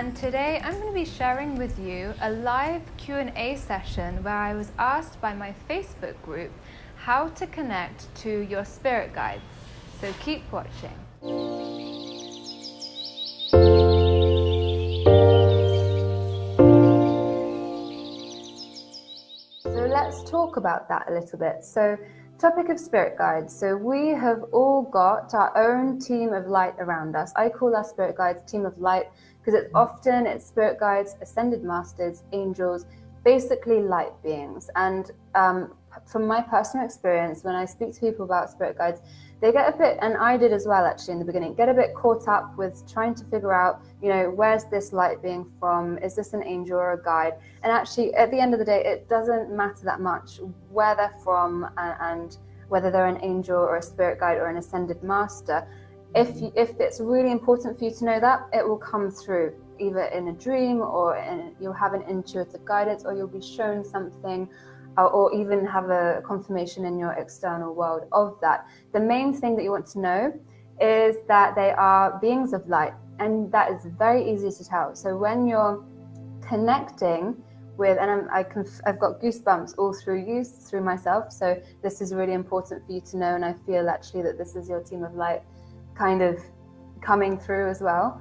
and today I'm going to be sharing with you a live Q&A session where I was asked by my Facebook group how to connect to your spirit guides. So keep watching. So let's talk about that a little bit. So topic of spirit guides. So we have all got our own team of light around us. I call our spirit guides team of light because it's spirit guides, ascended masters, angels, basically light beings. And from my personal experience, when I speak to people about spirit guides, they get a bit, and I did as well actually in the beginning, get a bit caught up with trying to figure out, where's this light being from? Is this an angel or a guide? And actually, at the end of the day, it doesn't matter that much where they're from and whether they're an angel or a spirit guide or an ascended master. If it's really important for you to know that, it will come through either in a dream or you'll have an intuitive guidance, or you'll be shown something, or even have a confirmation in your external world of that. The main thing that you want to know is that they are beings of light, and that is very easy to tell. So when you're connecting with, and I've got goosebumps all through you, through myself, so this is really important for you to know, and I feel actually that this is your team of light kind of coming through as well.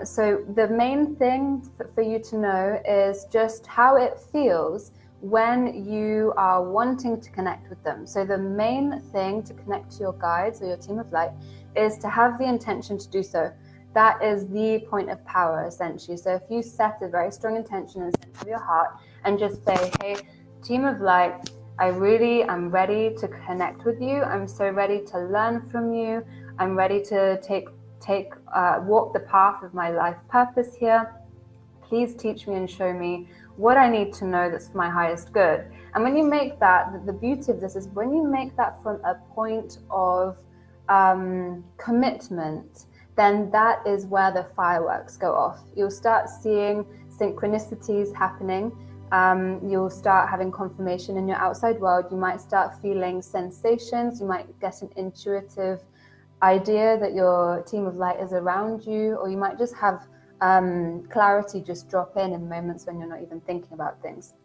So the main thing for you to know is just how it feels when you are wanting to connect with them. So the main thing to connect to your guides or your team of light is to have the intention to do so. That is the point of power, essentially. So if you set a very strong intention in the center of your heart and just say, hey, team of light, I'm ready to connect with you. I'm so ready to learn from you. I'm ready to walk the path of my life purpose here. Please teach me and show me what I need to know that's for my highest good. And when you make that, the beauty of this is when you make that from a point of commitment, then that is where the fireworks go off. You'll start seeing synchronicities happening. You'll start having confirmation in your outside world. You might start feeling sensations. You might get an intuitive idea that your team of light is around you, or you might just have clarity just drop in moments when you're not even thinking about things.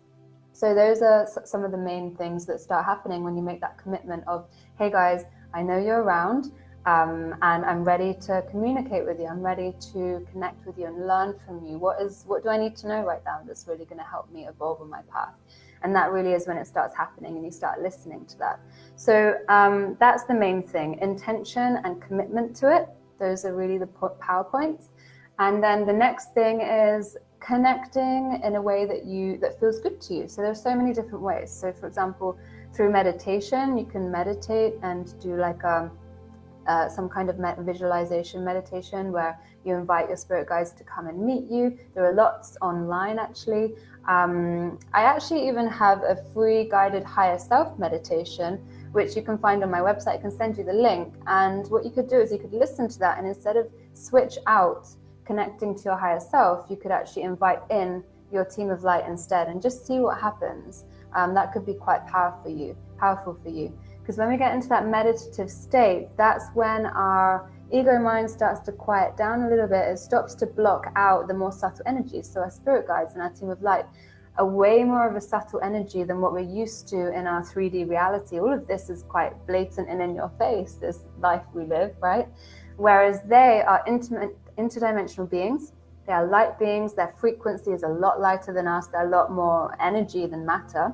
So those are some of the main things that start happening when you make that commitment of, hey guys, I know you're around, and I'm ready to communicate with you. I'm ready to connect with you and learn from you. What do I need to know right now that's really going to help me evolve on my path? And that really is when it starts happening and you start listening to that. So that's the main thing, intention and commitment to it. Those are really the power points. And then the next thing is connecting in a way that feels good to you. So there's so many different ways. So for example, through meditation, you can meditate and do like some kind of visualization meditation where you invite your spirit guides to come and meet you. There are lots online actually. I actually even have a free guided higher self meditation, which you can find on my website. I can send you the link. And what you could do is you could listen to that, and instead of switch out connecting to your higher self, you could actually invite in your team of light instead and just see what happens. That could be quite powerful for you. Because when we get into that meditative state, that's when our ego mind starts to quiet down a little bit. It stops to block out the more subtle energies. So our spirit guides and our team of light are way more of a subtle energy than what we're used to in our 3D reality. All of this is quite blatant and in your face, this life we live, right? Whereas they are interdimensional beings. They are light beings. Their frequency is a lot lighter than us. They're a lot more energy than matter.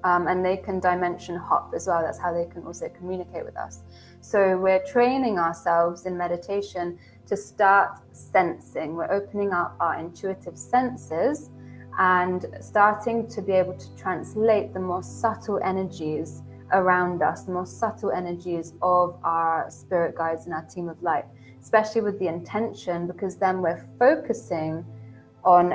And they can dimension hop as well. That's how they can also communicate with us. So we're training ourselves in meditation to start sensing. We're opening up our intuitive senses and starting to be able to translate the more subtle energies around us, the more subtle energies of our spirit guides and our team of light, especially with the intention, because then we're focusing on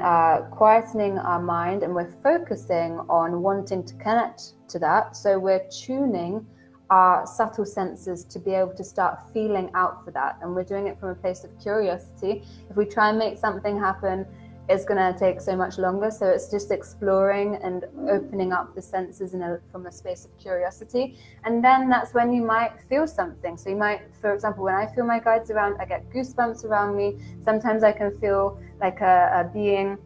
quietening our mind, and we're focusing on wanting to connect to that. So we're tuning our subtle senses to be able to start feeling out for that. And we're doing it from a place of curiosity. If we try and make something happen it's going to take so much longer. So it's just exploring and opening up the senses from a space of curiosity. And then that's when you might feel something. So you might, for example, when I feel my guides around, I get goosebumps around me. Sometimes I can feel like a being,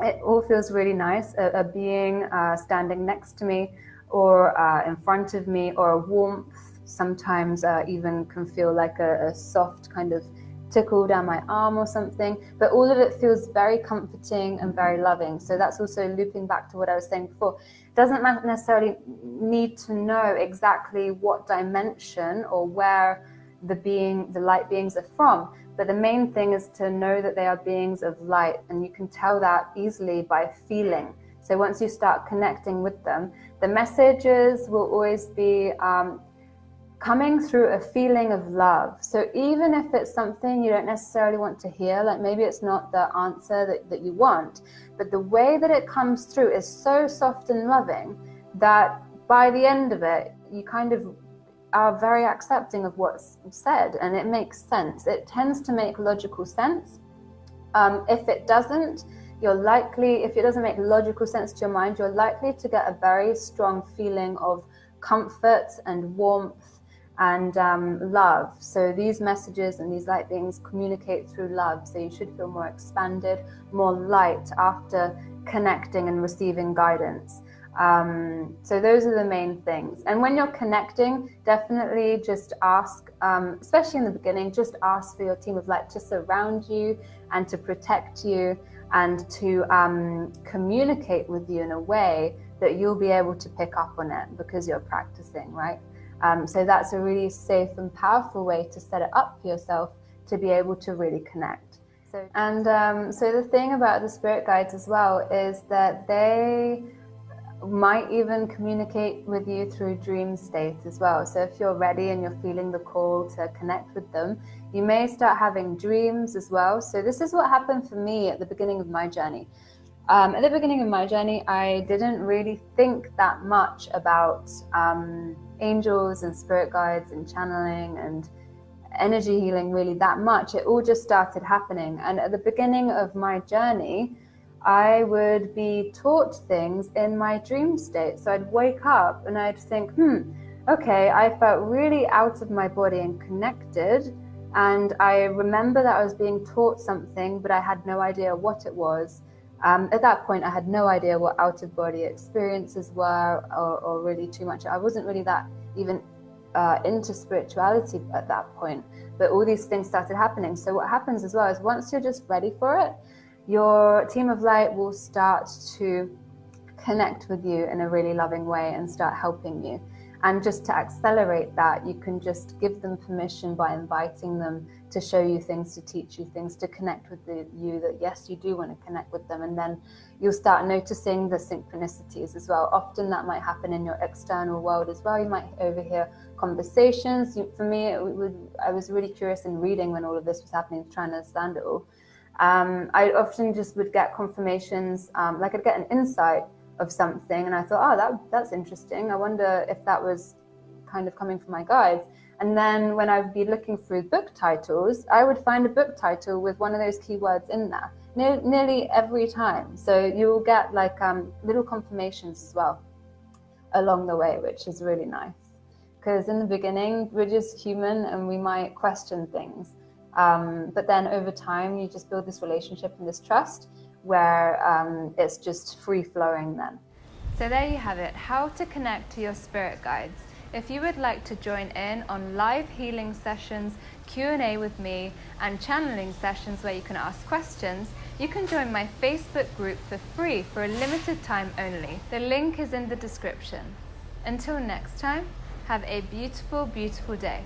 it all feels really nice, a being standing next to me or in front of me, or a warmth. Sometimes even can feel like a soft kind of tickle down my arm or something, but all of it feels very comforting and very loving. So that's also looping back to what I was saying before. It doesn't necessarily need to know exactly what dimension or where the light beings are from, but the main thing is to know that they are beings of light, and you can tell that easily by feeling. So once you start connecting with them, the messages will always be coming through a feeling of love. So even if it's something you don't necessarily want to hear, like maybe it's not the answer that you want, but the way that it comes through is so soft and loving that by the end of it, you kind of are very accepting of what's said, and it makes sense. It tends to make logical sense. If it doesn't, if it doesn't make logical sense to your mind, you're likely to get a very strong feeling of comfort and warmth and love. So these messages and these light beings communicate through love. So you should feel more expanded, more light after connecting and receiving guidance. So those are the main things. And when you're connecting, definitely just ask, especially in the beginning, just ask for your team of light to surround you and to protect you and to communicate with you in a way that you'll be able to pick up on it because you're practicing, right? So that's a really safe and powerful way to set it up for yourself to be able to really connect. So the thing about the spirit guides as well is that they might even communicate with you through dream state as well. So if you're ready and you're feeling the call to connect with them, you may start having dreams as well. So this is what happened for me at the beginning of my journey. At the beginning of my journey, I didn't really think that much about angels and spirit guides and channeling and energy healing really that much. It all just started happening. And at the beginning of my journey, I would be taught things in my dream state. So I'd wake up and I'd think, okay, I felt really out of my body and connected. And I remember that I was being taught something, but I had no idea what it was. At that point, I had no idea what out-of-body experiences were or really too much. I wasn't really that even into spirituality at that point, but all these things started happening. So what happens as well is once you're just ready for it, your team of light will start to connect with you in a really loving way and start helping you. And just to accelerate that, you can just give them permission by inviting them to show you things, to teach you things, to connect with you that yes, you do want to connect with them. And then you'll start noticing the synchronicities as well. Often that might happen in your external world as well. You might overhear conversations. For me, I was really curious in reading when all of this was happening, trying to understand it all. I often just would get confirmations, like I'd get an insight of something, and I thought, oh, that's interesting. I wonder if that was kind of coming from my guides. And then when I would be looking through book titles, I would find a book title with one of those keywords in there, nearly every time. So you'll get like little confirmations as well along the way, which is really nice. Because in the beginning, we're just human and we might question things. But then over time, you just build this relationship and this trust where it's just free-flowing then. So there you have it, how to connect to your spirit guides. If you would like to join in on live healing sessions, Q&A with me, and channeling sessions where you can ask questions, you can join my Facebook group for free for a limited time only. The link is in the description. Until next time, have a beautiful, beautiful day.